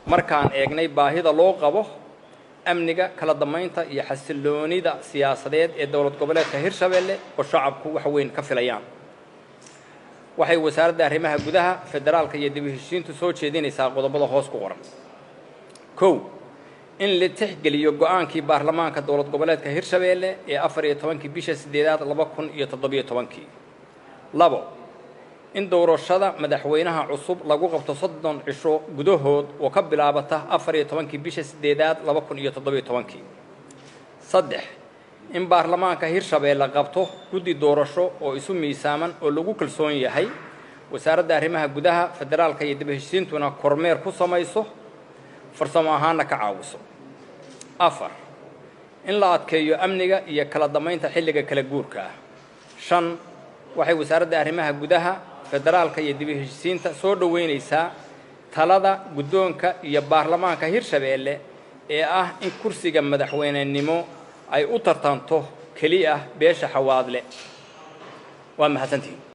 markaan eegnay baahida loo qabo amniga kala damaynta iyo xasiloonida siyaasadeed ee dowlad goboleedka Hirshabelle oo shacabku wax weyn ka filayaan waxay wasaaradda arrimaha gudaha federaalka iyo dib u heshiisiintu soo jeedinaysaa qodobada hoos ku qoran kow in la tixgeliyo go'aankii baarlamaanka dowlad goboleedka Hirshabelle ee 14 bisha 8 2017 labo in doorashada madaxweynaha cusub lagu qabto 30 cisho gudahood oo ka bilaabata 14 bisha 8 2017 saddex in baarlamaanka Hirshabelle qabto guddi doorasho oo isu miisaaman oo lagu kalsoon yahay wasaaradda arrimaha gudaha federaalka iyo dib u heshiisiintuna kormeer ku samayso farsamo ahaana ka caawiso afar in la adkeeyo amniga iyo kala damaynta xilliga kala guurka shan waxay wasaaradda arrimaha gudaha federaalka iyo dib u heshiisiinta soo dhaweynaysaa talada guddoonka iyo baarlamaanka Hirshabelle ee ah in kursiga madaxweynenimo ay u tartanto kaliya beesha Xawaadle waa mahadsantihiin